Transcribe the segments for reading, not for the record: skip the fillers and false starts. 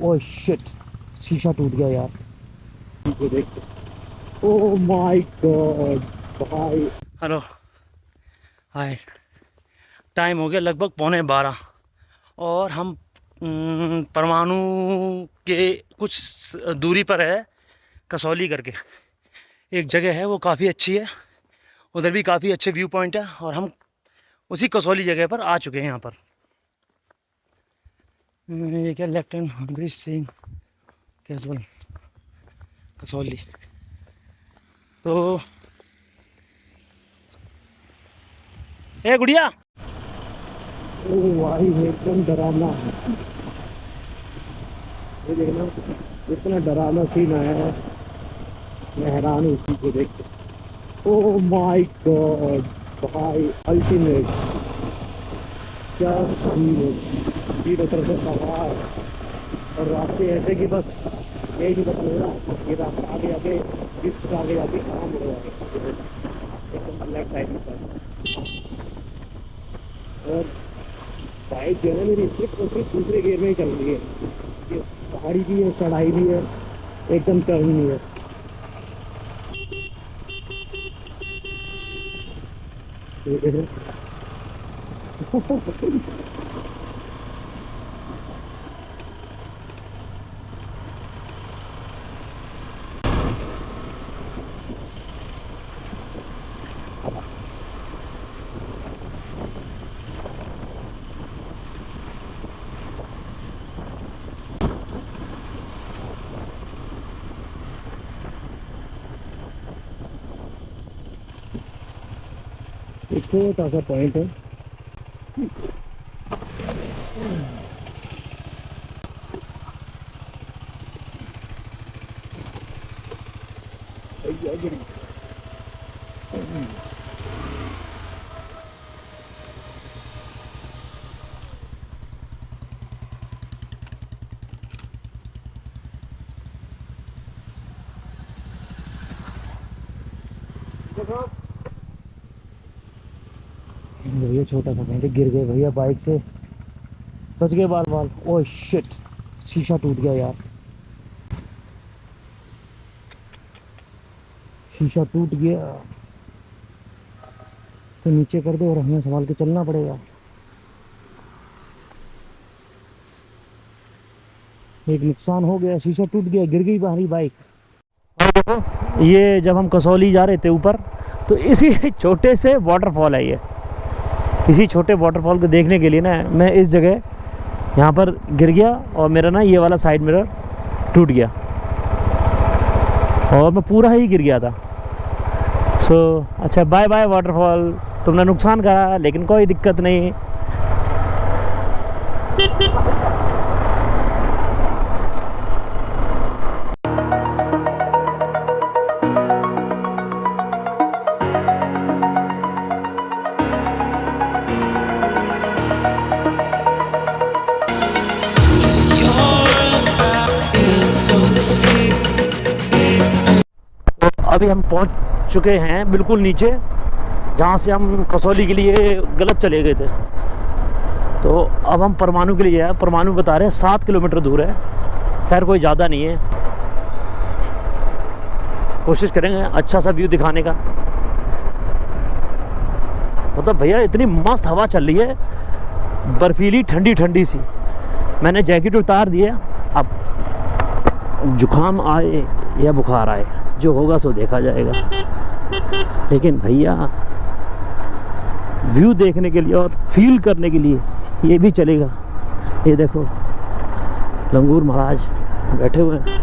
Oh shit, शीशा टूट गया यार। ओह माय गॉड भाई। हेलो हाय, टाइम हो गया लगभग 11:15 और हम परमाणु के कुछ दूरी पर है कसौली करके एक जगह है, वो काफ़ी अच्छी है। उधर भी काफ़ी अच्छे व्यू पॉइंट है और हम उसी कसौली जगह पर आ चुके हैं। यहाँ पर ये क्या, लेफ्टिनेंट हरमनप्रीत सिंह कैजुअल कसौली। तो ए गुड़िया, ओ भाई एकदम डरावना है। ये देखना इतना डरावना सीन आया है, मैं हैरान हूँ इसी को देख के। ओह माय गॉड भाई, अल्टीमेट क्या सीन है। तीनों तरफ से पहाड़ और रास्ते ऐसे कि बस यही नहीं पता लग रहा ये रास्ता आगे आगे जिस पर आगे जाके कहाँ मुड़ जाएगा, एकदम लेफ्ट साइड में। और बाइक जो है ना मेरी सिर्फ और सिर्फ दूसरे गियर में ही चल रही है। ये पहाड़ी भी है, चढ़ाई भी है, एकदम टर्न नहीं है। एक छोटा सा पॉइंट है। ये छोटा सा पॉइंट, गिर गए भैया बाइक से, बच गए बाल बाल। ओह शिट, शीशा टूट गया यार, शीशा टूट गया। तो नीचे कर दो और हमें संभाल के चलना पड़ेगा। एक नुकसान हो गया, शीशा टूट गया, गिर गई हमारी बाइक। और देखो ये जब हम कसौली जा रहे थे ऊपर, तो इसी छोटे से वाटरफॉल है ये। इसी छोटे वाटरफॉल को देखने के लिए ना मैं इस जगह यहाँ पर गिर गया और मेरा ना ये वाला साइड मिरर टूट गया और मैं पूरा ही गिर गया था। सो अच्छा, बाय बाय वाटरफॉल, तुमने नुकसान करा लेकिन कोई दिक्कत नहीं। अभी हम पहुंच चुके हैं बिल्कुल नीचे, जहाँ से हम कसौली के लिए गलत चले गए थे। तो अब हम परमाणु के लिए आए। परमाणु बता रहे हैं 7 किलोमीटर दूर है, खैर कोई ज़्यादा नहीं है। कोशिश करेंगे अच्छा सा व्यू दिखाने का। मतलब भैया इतनी मस्त हवा चल रही है, बर्फीली ठंडी ठंडी सी। मैंने जैकेट उतार दी है। अब जुकाम आए या बुखार आए, जो होगा सो देखा जाएगा। लेकिन भैया व्यू देखने के लिए और फील करने के लिए ये भी चलेगा। ये देखो लंगूर महाराज बैठे हुए हैं।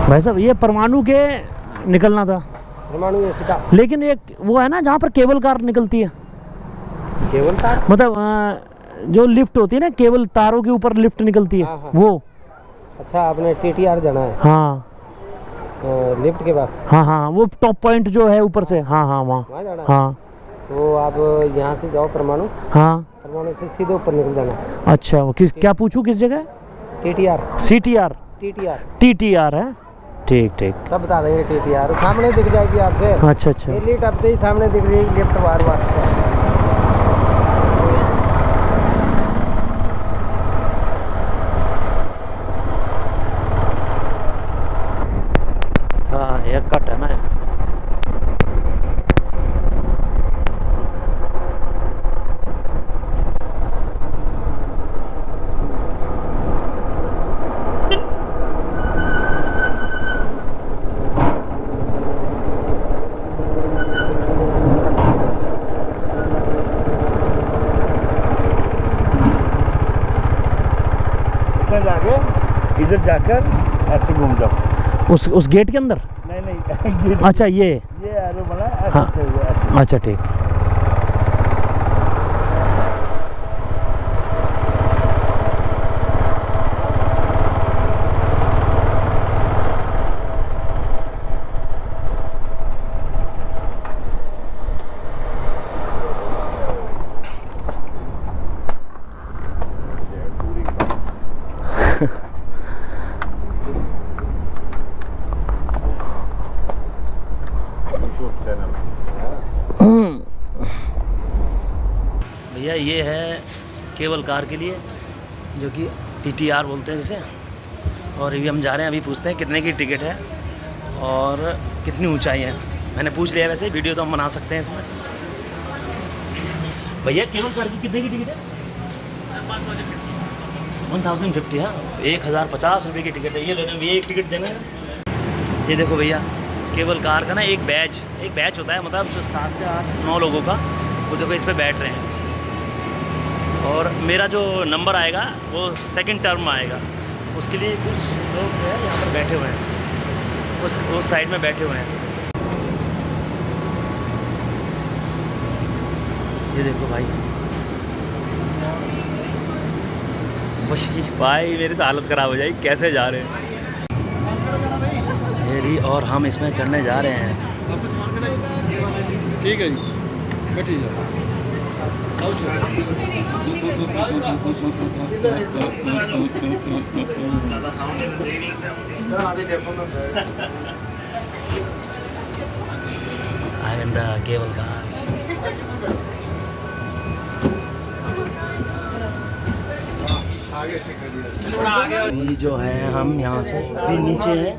भाई साहब ये परमाणु के निकलना था, परमाणु सीधा। लेकिन एक वो है ना जहाँ पर केबल कार निकलती है, केबल तार मतलब जो लिफ्ट होती है ना, केबल तारों के ऊपर लिफ्ट निकलती है। हाँ, हाँ। वो अच्छा, आपने TTR जाना है? हाँ लिफ्ट के पास? हाँ हाँ, वो टॉप पॉइंट जो है ऊपर से, हाँ हाँ वहाँ जाना है? हाँ। तो आप यहाँ से जाओ परमाणु, हाँ परमाणु से सीधे ऊपर निकल जाना। अच्छा, वो किस क्या पूछूं किस जगह? TTR CTR TTR TTR है, ठीक ठीक। सब बता देंगे। TTR सामने दिख जाएगी आपसे। अच्छा अच्छा। ये लिफ्ट अब ही सामने दिख रही है, लिफ्ट बार बार। हाँ, ये कट है ना। इधर जाकर ऐसे घूम जाओ। उस गेट के अंदर? नहीं गेट। अच्छा, ये एरो बना ऐसे हाँ। चल ऐसे। अच्छा ठीक। भैया ये है केबल कार के लिए, जो कि TTR बोलते हैं जिसे। और अभी हम जा रहे हैं, अभी पूछते हैं कितने की टिकट है और कितनी ऊंचाई है। मैंने पूछ लिया, वैसे वीडियो तो हम बना सकते हैं इसमें। भैया केबल कार की कितने की टिकट है? 1050 है, 1050 रुपये की टिकट है। ये ले ये एक टिकट देना है। ये देखो भैया, केबल कार का ना एक बैच होता है, मतलब 7 से 8 9 लोगों का। वो देखो इस पर बैठ रहे हैं, और मेरा जो नंबर आएगा वो सेकंड टर्म में आएगा। उसके लिए कुछ लोग जो है यहाँ पर बैठे हुए हैं, उस साइड में बैठे हुए हैं। ये देखो भाई, भाई मेरी तो हालत ख़राब हो जाएगी, कैसे जा रहे हैं मेरी। और हम इसमें चढ़ने जा रहे हैं। ठीक है जी, बैठिए। I'm in the cable car. अभी जो है हम यहाँ से अभी नीचे हैं।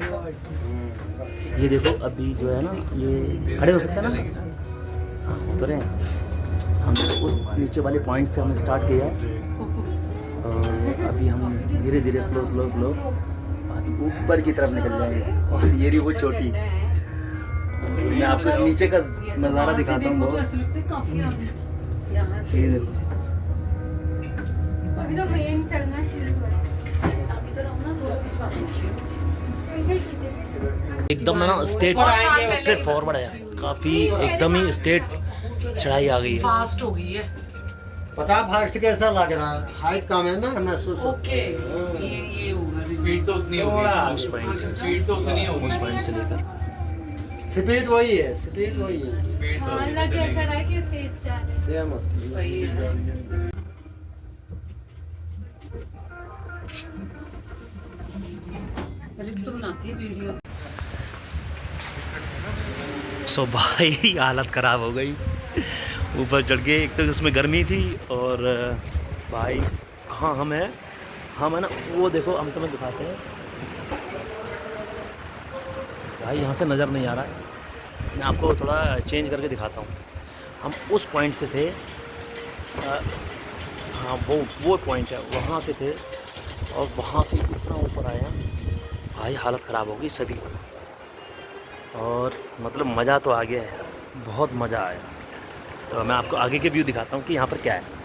ये देखो अभी जो है ना, ये खड़े हो सकते हैं ना। हाँ, उतरे हैं हम। उस नीचे वाले पॉइंट से हमने स्टार्ट किया है, और अभी हम धीरे धीरे स्लो अभी ऊपर की तरफ निकल जाएंगे। और ये रही वो चोटी। मैं आपको नीचे का नज़ारा दिखाता हूँ बॉस। ये देखो, अभी तो मेन चढ़ना शुरू हुआ है। अभी तो रहना थोड़ा पिछवाड़े। एकदम है ना स्ट्रेट फॉरवर्ड है, काफ़ी एकदम ही स्ट्रेट चढ़ाई आ गई है। फास्ट हो गई है। पता फास्ट कैसा लग रहा है? हाइट कम है ना महसूस ओके, ये होगा। स्पीड तो उतनी होगी, उस पॉइंट से, स्पीड तो उतनी होगी, उस पॉइंट से लेकर स्पीड वही है, स्पीड वही है। स्पीड तो हाँ, लग ऐसा रहा है कि तेज जा रहे हैं। सेम सही है। रिद्धु बनाती है वीडियो। सो भाई हालत ख़राब हो गई ऊपर चढ़ के। एक तो उसमें गर्मी थी, और भाई कहाँ हम है ना, वो देखो हम तुम्हें दिखाते हैं भाई। यहाँ से नज़र नहीं आ रहा है, मैं आपको थोड़ा चेंज करके दिखाता हूँ। हम उस पॉइंट से थे, हाँ वो पॉइंट है, वहाँ से थे, और वहाँ से इतना ऊपर आया भाई, हालत ख़राब हो गई सभी। और मतलब मज़ा तो आ गया है, बहुत मज़ा आया। तो मैं आपको आगे के व्यू दिखाता हूँ कि यहाँ पर क्या है।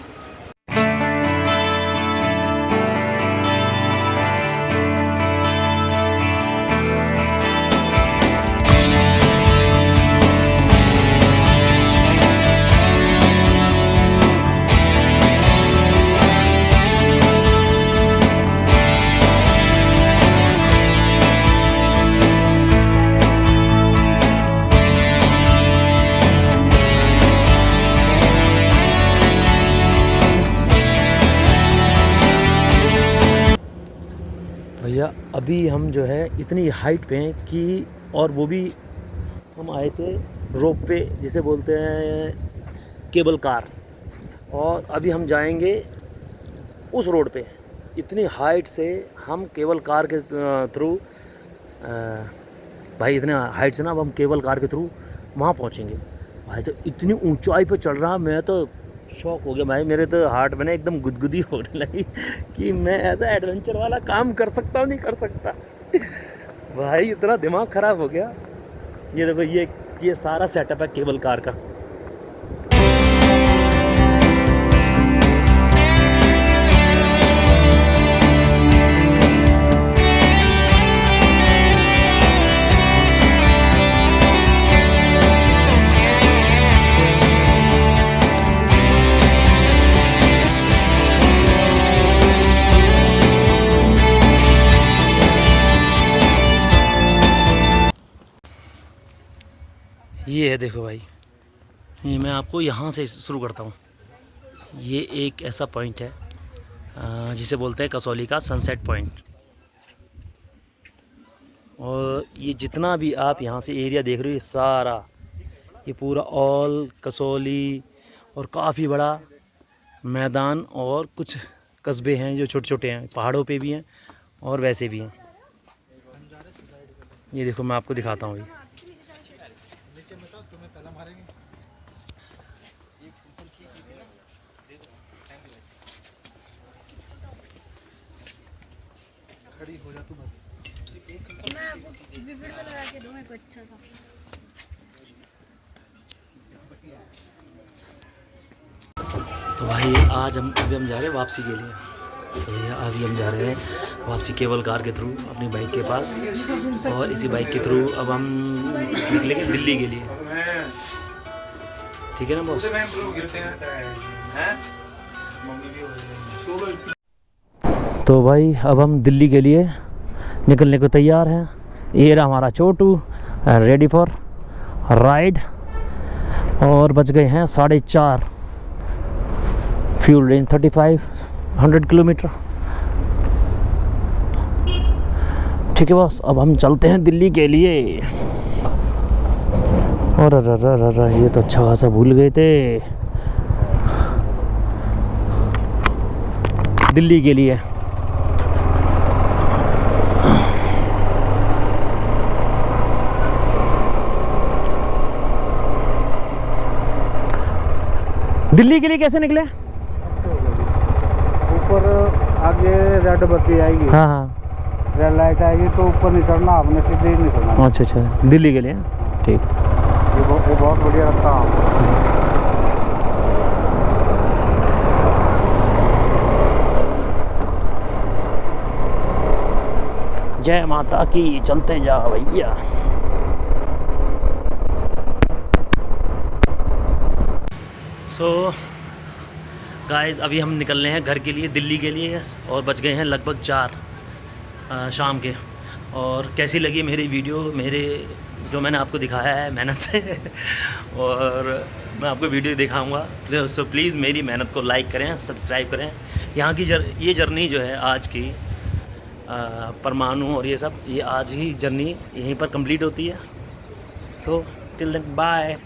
भैया अभी हम जो है इतनी हाइट पे हैं कि, और वो भी हम आए थे रोप पे जिसे बोलते हैं केबल कार, और अभी हम जाएंगे उस रोड पे। इतनी हाइट से हम केबल कार के थ्रू भाई, इतने हाइट से ना अब हम केबल कार के थ्रू वहाँ पहुँचेंगे। भाई साहब इतनी ऊंचाई पे चल रहा, मैं तो शौक हो गया भाई, मेरे तो हार्ट में ना एकदम गुदगुदी होने लगी कि मैं ऐसा एडवेंचर वाला काम कर सकता हूँ नहीं कर सकता। भाई इतना दिमाग ख़राब हो गया। ये देखो ये सारा सेटअप है केबल कार का। ये है देखो भाई, ये मैं आपको यहाँ से शुरू करता हूँ। ये एक ऐसा पॉइंट है जिसे बोलते हैं कसौली का सनसेट पॉइंट। और ये जितना भी आप यहाँ से एरिया देख रहे हो, ये सारा ये पूरा ऑल कसौली, और काफ़ी बड़ा मैदान, और कुछ कस्बे हैं जो छोटे छोटे हैं, पहाड़ों पे भी हैं और वैसे भी हैं। ये देखो मैं आपको दिखाता हूँ। तो भाई आज अभी हम जा रहे हैं वापसी के लिए। तो भैया अभी हम जा रहे हैं वापसी केबल कार के थ्रू अपनी बाइक के पास, और इसी बाइक के थ्रू अब हम निकलेंगे दिल्ली के लिए। ठीक है ना बॉस? तो भाई अब हम दिल्ली के लिए निकलने को तैयार हैं। ये रहा हमारा छोटू, रेडी फॉर राइड। और बच गए हैं 4.5, फ्यूल रेंज 3500 किलोमीटर। ठीक है बॉस, अब हम चलते हैं दिल्ली के लिए। और ये तो अच्छा खासा भूल गए थे। दिल्ली के लिए कैसे निकले? ऊपर आगे रेड बत्ती आएगी, हाँ हाँ, रेड लाइट आएगी तो ऊपर नहीं चढ़ना, आपने सीधे ही निकलना। अच्छा अच्छा, दिल्ली के लिए ठीक। ये बहुत बढ़िया रास्ता। जय माता की, चलते जा भैया। सो गाइस अभी हम निकल रहे हैं घर के लिए, दिल्ली के लिए, और बच गए हैं लगभग 4 शाम के। और कैसी लगी मेरी वीडियो, मेरे जो मैंने आपको दिखाया है मेहनत से और मैं आपको वीडियो दिखाऊंगा। सो प्लीज़ मेरी मेहनत को लाइक करें, सब्सक्राइब करें। यहाँ की ये जर्नी जो है आज की परमाणु और ये सब, ये आज ही जर्नी यहीं पर कंप्लीट होती है। So till then bye.